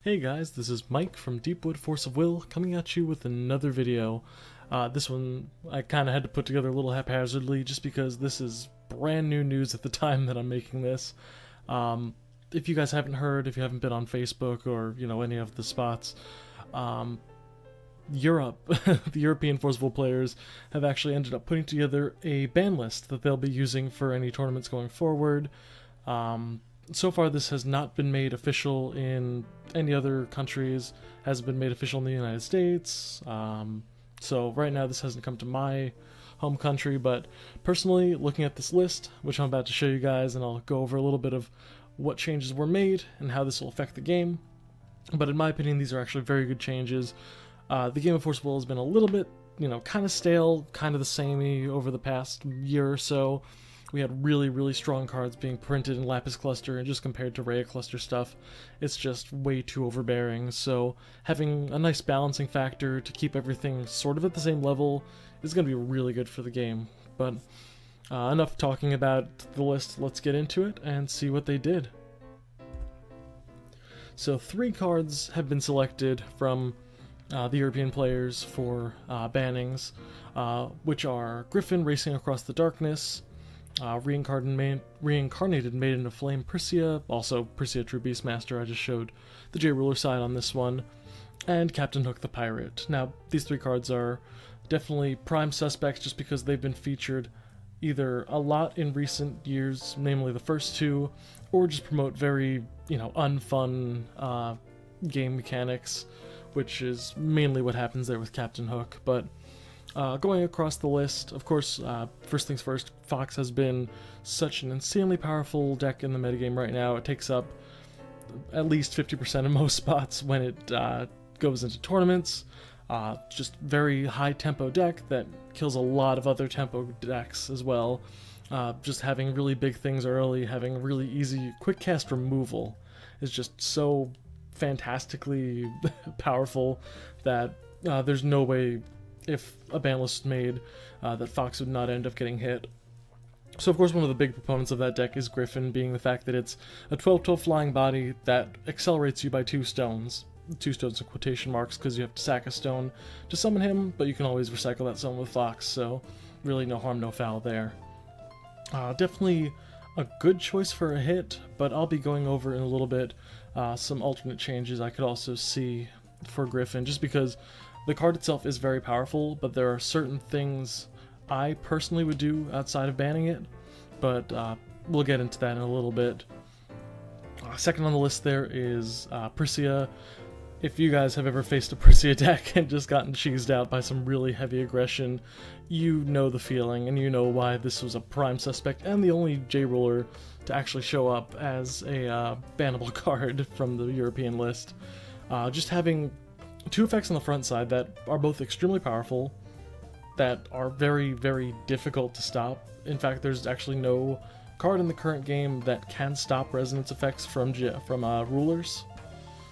Hey guys, this is Mike from Deepwood Force of Will coming at you with another video. This one I kind of had to put together a little haphazardly just because this is brand new news at the time that I'm making this. If you guys haven't heard, if you haven't been on Facebook or any of the spots, Europe, the European Force of Will players have actually ended up putting together a ban list that they'll be using for any tournaments going forward. So far, this has not been made official in any other countries, hasn't been made official in the United States, so right now this hasn't come to my home country, but personally, looking at this list, which I'm about to show you guys, and I'll go over a little bit of what changes were made and how this will affect the game, but in my opinion, these are actually very good changes. The game of Force of Will has been a little bit, kind of stale, kind of the samey over the past year or so. We had really strong cards being printed in Lapis Cluster, and just compared to Rhea Cluster stuff, it's just way too overbearing, so having a nice balancing factor to keep everything sort of at the same level is going to be really good for the game. But enough talking about the list, let's get into it and see what they did. So 3 cards have been selected from the European players for bannings, which are Griffin Racing Across the Darkness, Reincarnated Maiden of Flame Priscia, also Priscia True Beastmaster, I just showed the J-Ruler side on this one, and Captain Hook the Pirate. Now, these 3 cards are definitely prime suspects just because they've been featured either a lot in recent years, namely the first 2, or just promote very, unfun game mechanics, which is mainly what happens there with Captain Hook. But going across the list, of course, first things first, Fox has been such an insanely powerful deck in the metagame right now. It takes up at least 50% of most spots when it goes into tournaments. Just very high tempo deck that kills a lot of other tempo decks as well. Just having really big things early, having really easy quick cast removal is just so fantastically powerful that there's no way, if a ban list made, that Fox would not end up getting hit. So of course one of the big proponents of that deck is Griffin, being the fact that it's a 12/12 flying body that accelerates you by 2 stones. 2 stones in quotation marks, because you have to sack a stone to summon him, but you can always recycle that stone with Fox, so really no harm, no foul there. Definitely a good choice for a hit, but I'll be going over in a little bit some alternate changes I could also see for Griffin, just because the card itself is very powerful, but there are certain things I personally would do outside of banning it, but we'll get into that in a little bit. Second on the list there is Priscia. If you guys have ever faced a Priscia deck and just gotten cheesed out by some really heavy aggression, you know the feeling, and you know why this was a prime suspect and the only J-Ruler to actually show up as a bannable card from the European list. Just having 2 effects on the front side that are both extremely powerful, that are very difficult to stop. In fact, there's actually no card in the current game that can stop resonance effects from rulers,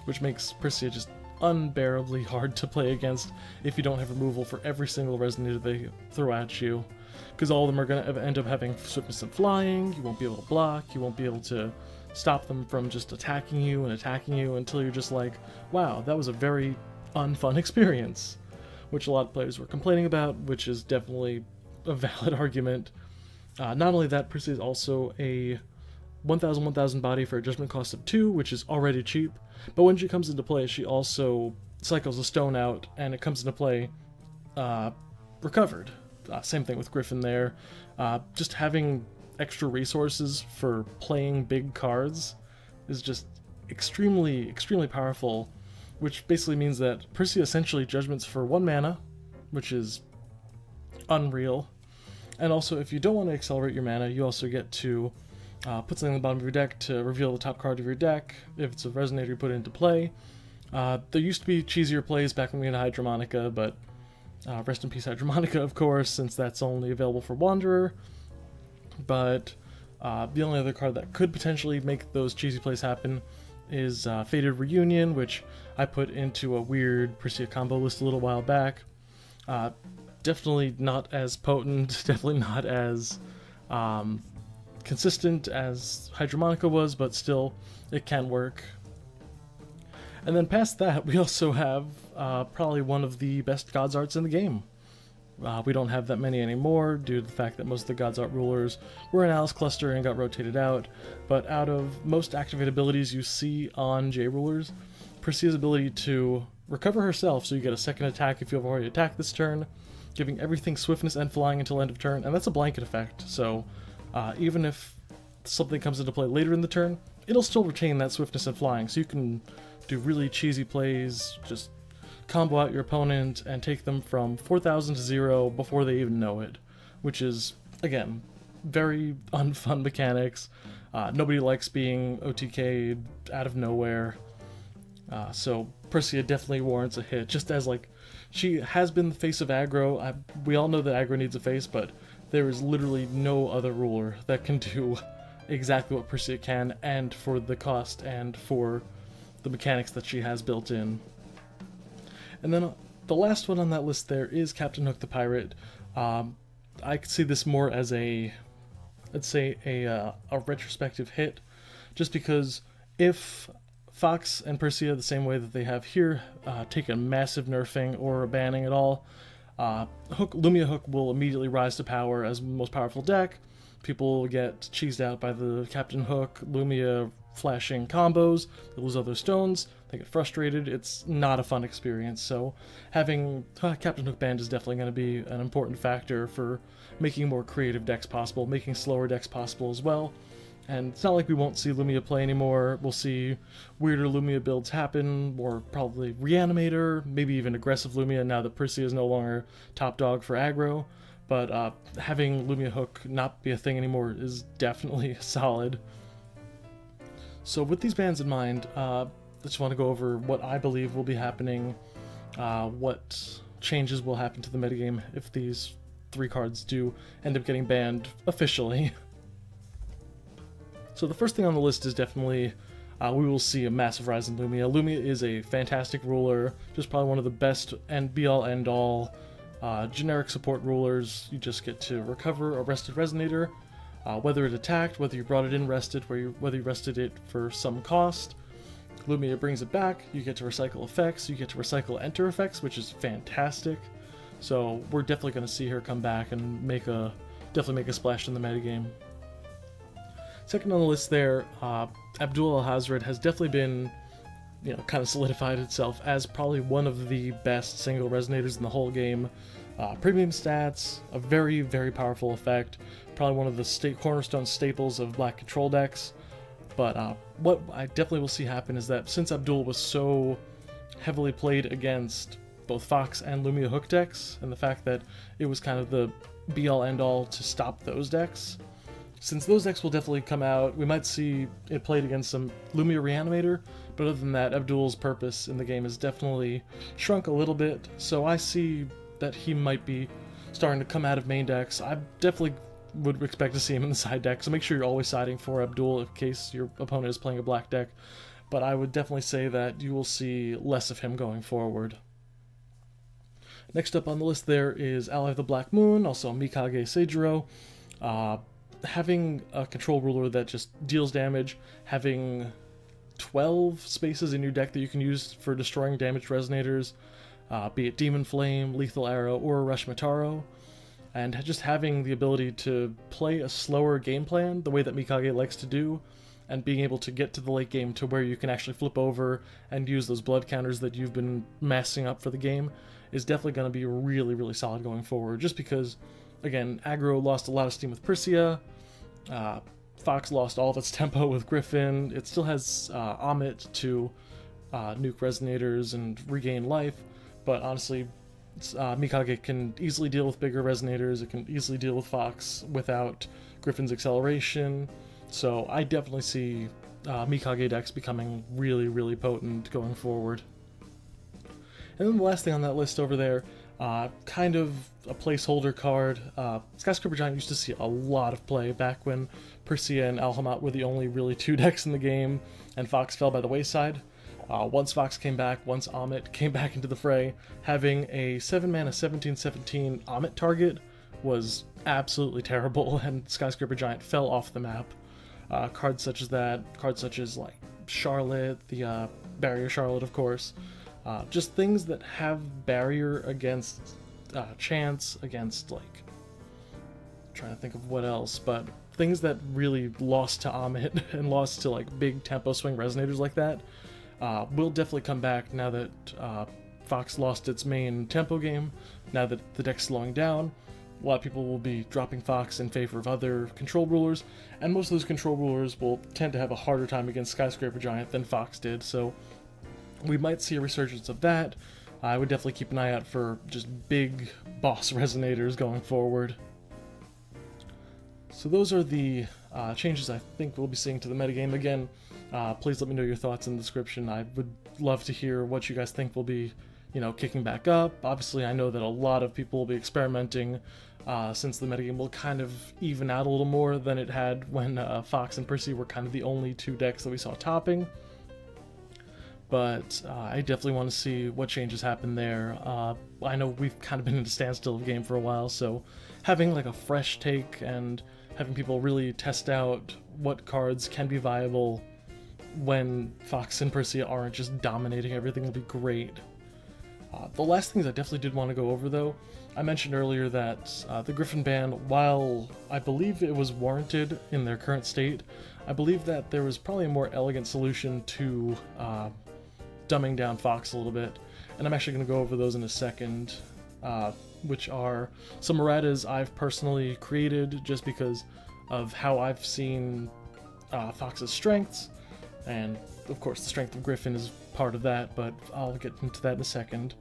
which makes Priscia just unbearably hard to play against if you don't have removal for every single resonator they throw at you, because all of them are going to end up having swiftness and flying. You won't be able to block, you won't be able to stop them from just attacking you until you're just like, wow, that was a very unfun experience, which a lot of players were complaining about, which is definitely a valid argument. Not only that, Priscia is also a 1000 body for a judgment cost of 2, which is already cheap, but when she comes into play, she also cycles a stone out, and it comes into play recovered. Same thing with Griffin there. Just having extra resources for playing big cards is just extremely powerful, which basically means that Priscia essentially judgments for 1 mana, which is unreal. And also, if you don't want to accelerate your mana, you also get to put something on the bottom of your deck to reveal the top card of your deck if it's a resonator you put into play. There used to be cheesier plays back when we had Hydromonica, but rest in peace Hydromonica, of course, since that's only available for Wanderer. But the only other card that could potentially make those cheesy plays happen is Fated Reunion, which I put into a weird Priscia combo list a little while back. Definitely not as potent, definitely not as consistent as Hydromonica was, but still, it can work. And then past that, we also have probably one of the best God's Arts in the game. We don't have that many anymore due to the fact that most of the God's Art rulers were in Alice Cluster and got rotated out, but out of most activate abilities you see on J rulers, Persea's ability to recover herself, so you get a second attack if you have already attacked this turn, giving everything swiftness and flying until end of turn, and that's a blanket effect, so even if something comes into play later in the turn, it'll still retain that swiftness and flying, so you can do really cheesy plays, just combo out your opponent and take them from 4,000 to 0 before they even know it, which is, again, very unfun mechanics. Nobody likes being OTK'd out of nowhere, so Persea definitely warrants a hit, just as, like, she has been the face of aggro. We all know that aggro needs a face, but there is literally no other ruler that can do exactly what Persea can, and for the cost and for the mechanics that she has built in. And then the last one on that list there is Captain Hook the Pirate. I could see this more as a, let's say, a retrospective hit, just because if Fox and Persea, the same way that they have here, take a massive nerfing or a banning at all, Lumia Hook will immediately rise to power as the most powerful deck. People get cheesed out by the Captain Hook, Lumia flashing combos, they lose other stones, they get frustrated, it's not a fun experience, so having Captain Hook banned is definitely going to be an important factor for making more creative decks possible, making slower decks possible as well. And it's not like we won't see Lumia play anymore, we'll see weirder Lumia builds happen, or probably Reanimator, maybe even aggressive Lumia now that Persea is no longer top dog for aggro, but having Lumia Hook not be a thing anymore is definitely solid. So with these bans in mind, I just want to go over what I believe will be happening, what changes will happen to the metagame if these 3 cards do end up getting banned officially. So the first thing on the list is definitely, we will see a massive rise in Lumia. Lumia is a fantastic ruler, just probably one of the best and be-all end-all generic support rulers. You just get to recover a rested Resonator, whether it attacked, whether you brought it in rested, whether you rested it for some cost. Lumia brings it back, you get to recycle effects, you get to recycle enter effects, which is fantastic. So we're definitely going to see her come back and definitely make a splash in the metagame. Second on the list there, Abdul Al-Hazred has definitely been, kind of solidified itself as probably one of the best single Resonators in the whole game. Premium stats, a very, very powerful effect, probably one of the cornerstone staples of black control decks. But what I definitely will see happen is that since Abdul was so heavily played against both Fox and Lumia Hook decks, and the fact that it was kind of the be-all end-all to stop those decks, since those decks will definitely come out, we might see it played against some Lumia Reanimator, but other than that, Abdul's purpose in the game has definitely shrunk a little bit, so I see that he might be starting to come out of main decks. I definitely would expect to see him in the side deck, so make sure you're always siding for Abdul in case your opponent is playing a black deck, but I would definitely say that you will see less of him going forward. Next up on the list there is Ally of the Black Moon, also Mikage Seijiro. Having a control ruler that just deals damage, having 12 spaces in your deck that you can use for destroying damaged Resonators, be it Demon Flame, Lethal Arrow, or Rush Mataro, and just having the ability to play a slower game plan the way that Mikage likes to do, and being able to get to the late game to where you can actually flip over and use those blood counters that you've been massing up for the game is definitely going to be really, really solid going forward, just because, again, aggro lost a lot of steam with Persea, Fox lost all of its tempo with Griffin, it still has Amit to nuke Resonators and regain life, but honestly, Mikage can easily deal with bigger Resonators, it can easily deal with Fox without Griffin's acceleration, so I definitely see Mikage decks becoming really, really potent going forward. And then the last thing on that list over there, kind of a placeholder card. Skyscraper Giant used to see a lot of play back when Persea and Alhamat were the only really 2 decks in the game, and Fox fell by the wayside. Once Fox came back, once Amit came back into the fray, having a 7-mana 17/17 Amit target was absolutely terrible, and Skyscraper Giant fell off the map. Cards such as that, cards such as like Charlotte, the Barrier Charlotte, of course. Just things that have barrier against chance, against, like, trying to think of what else, but things that really lost to Amit and lost to, like, big tempo swing resonators like that will definitely come back now that Fox lost its main tempo game. Now that the deck's slowing down, a lot of people will be dropping Fox in favor of other control rulers, and most of those control rulers will tend to have a harder time against Skyscraper Giant than Fox did, so we might see a resurgence of that. I would definitely keep an eye out for just big boss resonators going forward. So those are the changes I think we'll be seeing to the metagame. Again, please let me know your thoughts in the description. I would love to hear what you guys think will be, kicking back up. Obviously, I know that a lot of people will be experimenting since the metagame will kind of even out a little more than it had when Fox and Percy were kind of the only two decks that we saw topping. But I definitely want to see what changes happen there. I know we've kind of been in a standstill of the game for a while, so having like a fresh take and having people really test out what cards can be viable when Fox and Percy aren't just dominating everything will be great. The last things I definitely did want to go over, though, I mentioned earlier that the Griffin ban, while I believe it was warranted in their current state, I believe that there was probably a more elegant solution to dumbing down Fox a little bit, and I'm actually going to go over those in a second, which are some erratas I've personally created just because of how I've seen Fox's strengths, and of course the strength of Griffin is part of that, but I'll get into that in a second.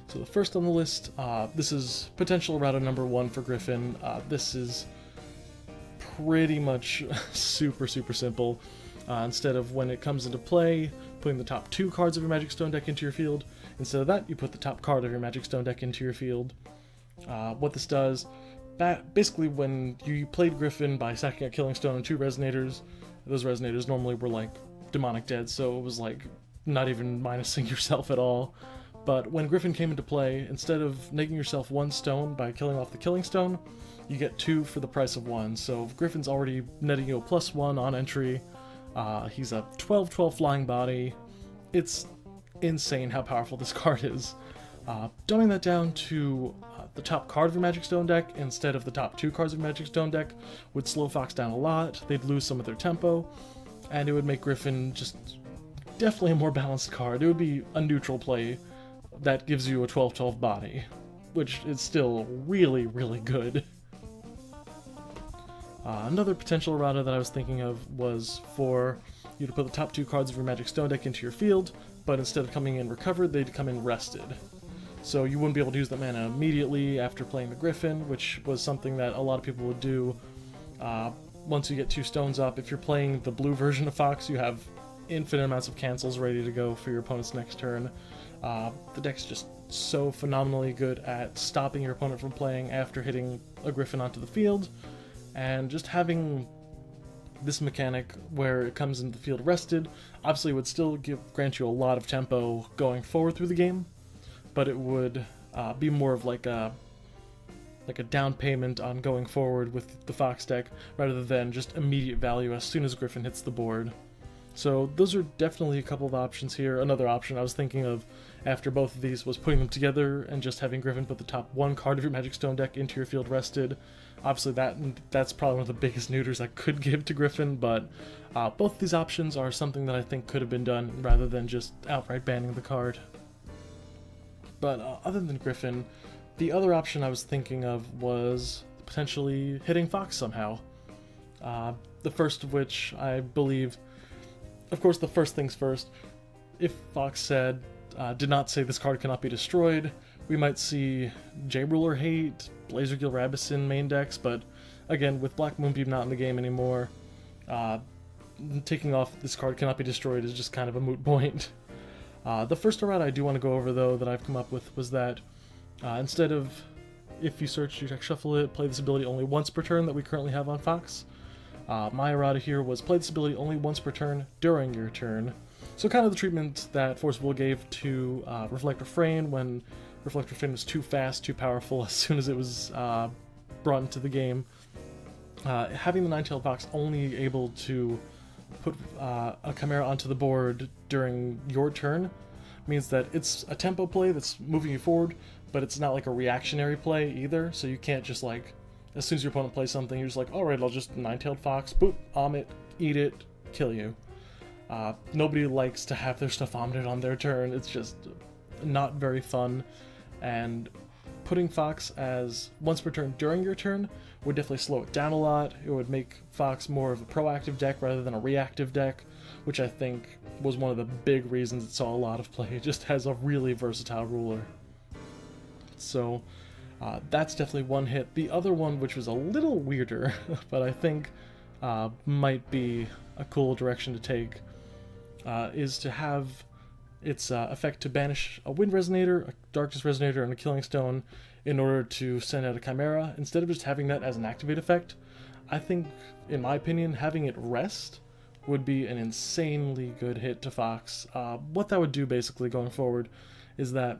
So the first on the list, this is potential errata number 1 for Griffin. This is pretty much super simple. Instead of when it comes into play, putting the top 2 cards of your Magic Stone deck into your field, instead of that, you put the top card of your Magic Stone deck into your field. What this does, basically when you played Griffin by sacking a Killing Stone and 2 Resonators, those Resonators normally were like Demonic Dead, so it was like not even minusing yourself at all. But when Griffin came into play, instead of negating yourself 1 stone by killing off the Killing Stone, you get 2 for the price of 1. So Griffin's already netting you a +1 on entry. He's a 12/12 flying body. It's insane how powerful this card is. Dumbing that down to the top card of your Magic Stone deck instead of the top 2 cards of your Magic Stone deck would slow Fox down a lot. They'd lose some of their tempo, and it would make Griffin just definitely a more balanced card. It would be a neutral play that gives you a 12/12 body, which is still really good. Another potential errata that I was thinking of was for you to put the top 2 cards of your Magic Stone deck into your field, but instead of coming in recovered, they'd come in rested. So you wouldn't be able to use that mana immediately after playing the Griffin, which was something that a lot of people would do once you get 2 stones up. If you're playing the blue version of Fox, you have infinite amounts of cancels ready to go for your opponent's next turn. The deck's just so phenomenally good at stopping your opponent from playing after hitting a Griffin onto the field, and just having this mechanic where it comes into the field rested obviously would still grant you a lot of tempo going forward through the game, but it would be more of like a down payment on going forward with the Fox deck rather than just immediate value as soon as Griffin hits the board. So those are definitely a couple of options here. Another option I was thinking of after both of these was putting them together and just having Griffin put the top 1 card of your Magic Stone deck into your field rested. Obviously that's probably one of the biggest neuters I could give to Griffin, but both of these options are something that I think could have been done rather than just outright banning the card. But other than Griffin, the other option I was thinking of was potentially hitting Fox somehow. The first of which I believe, of course, the first things first, if Fox did not say this card cannot be destroyed, we might see J-Ruler hate, Blazergill Rabison main decks, but again, with Black Moonbeam not in the game anymore, taking off this card cannot be destroyed is just kind of a moot point. The first errata I do want to go over, though, that I've come up with was that instead of, if you search your deck, shuffle it, play this ability only once per turn that we currently have on Fox, my errata here was play this ability only once per turn during your turn. So kind of the treatment that Force of Will gave to Reflector Frame when Reflector Frame was too fast, too powerful as soon as it was brought into the game. Having the Nine-Tailed Fox only able to put a Chimera onto the board during your turn means that it's a tempo play that's moving you forward, but it's not like a reactionary play either, so you can't just like, as soon as your opponent plays something, you're just like, alright, I'll just nine-tailed fox, boop, it, eat it, kill you. Nobody likes to have their stuff omned on their turn. It's just not very fun, and putting fox as once per turn during your turn would definitely slow it down a lot. It would make fox more of a proactive deck rather than a reactive deck, which I think was one of the big reasons it saw a lot of play. It just has a really versatile ruler. So that's definitely one hit. The other one, which was a little weirder, but I think might be a cool direction to take, is to have its effect to banish a Wind Resonator, a Darkness Resonator, and a Killing Stone in order to send out a Chimera. Instead of just having that as an activate effect, I think, in my opinion, having it rest would be an insanely good hit to Fox. What that would do basically going forward is that,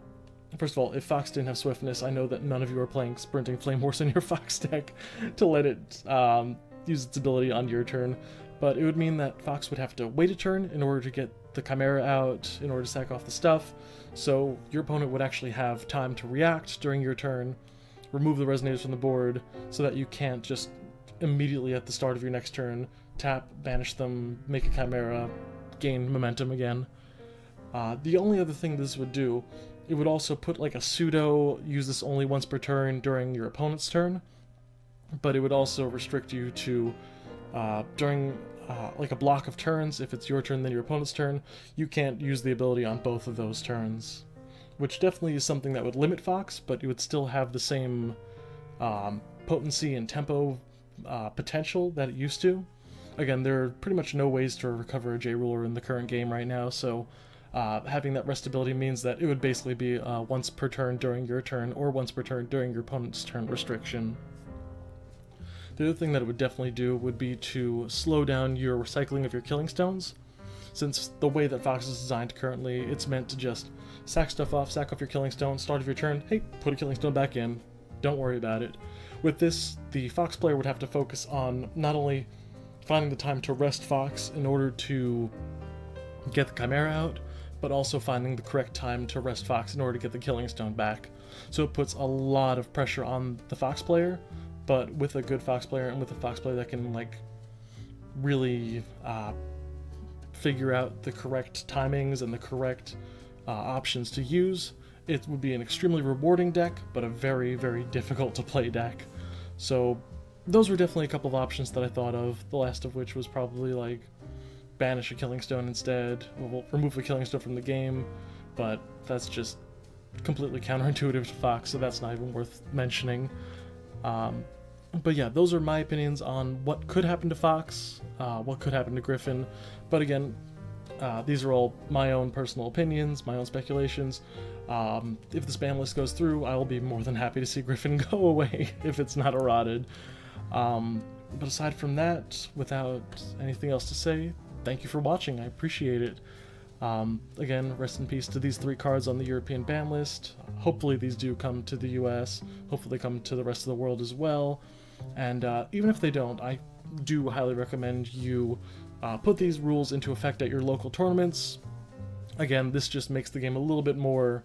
first of all, if Fox didn't have Swiftness, I know that none of you are playing Sprinting Flame Horse in your Fox deck to let it use its ability on your turn, but it would mean that Fox would have to wait a turn in order to get the Chimera out, in order to sack off the stuff, so your opponent would actually have time to react during your turn, remove the Resonators from the board, so that you can't just immediately at the start of your next turn tap, banish them, make a Chimera, gain momentum again. The only other thing this would do, it would also put like a pseudo use this only once per turn during your opponent's turn, but it would also restrict you to during like a block of turns. If it's your turn then your opponent's turn, you can't use the ability on both of those turns, which definitely is something that would limit Fox, but you would still have the same potency and tempo potential that it used to. Again, there are pretty much no ways to recover a J-Ruler in the current game right now, so having that rest ability means that it would basically be once per turn during your turn, or once per turn during your opponent's turn restriction. The other thing that it would definitely do would be to slow down your recycling of your Killing Stones. Since the way that Fox is designed currently, it's meant to just sack stuff off, sack off your Killing Stone, start of your turn, hey, put a Killing Stone back in, don't worry about it. With this, the Fox player would have to focus on not only finding the time to rest Fox in order to get the Chimera out, but also finding the correct time to rest Fox in order to get the Killing Stone back. So it puts a lot of pressure on the Fox player, but with a good Fox player and with a Fox player that can like really figure out the correct timings and the correct options to use, it would be an extremely rewarding deck, but a very, very difficult to play deck. So those were definitely a couple of options that I thought of, the last of which was probably like banish a Killing Stone instead, we'll remove a Killing Stone from the game, but that's just completely counterintuitive to Fox, so that's not even worth mentioning. But yeah, those are my opinions on what could happen to Fox, what could happen to Griffin, but again, these are all my own personal opinions, my own speculations. If this ban list goes through, I will be more than happy to see Griffin go away if it's not eroded. But aside from that, without anything else to say, thank you for watching, I appreciate it. Again, rest in peace to these 3 cards on the European ban list. Hopefully these do come to the US, hopefully they come to the rest of the world as well, and even if they don't, I do highly recommend you put these rules into effect at your local tournaments. Again, this just makes the game a little bit more,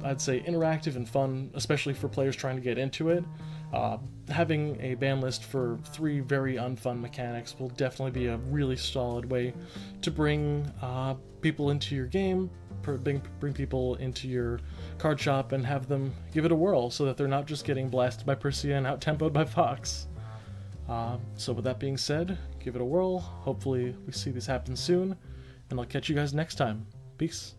I'd say, interactive and fun, especially for players trying to get into it. Having a ban list for 3 very unfun mechanics will definitely be a really solid way to bring people into your game, bring people into your card shop and have them give it a whirl so that they're not just getting blasted by Persia and out-tempoed by Fox. So with that being said, give it a whirl, hopefully we see this happen soon, and I'll catch you guys next time. Peace.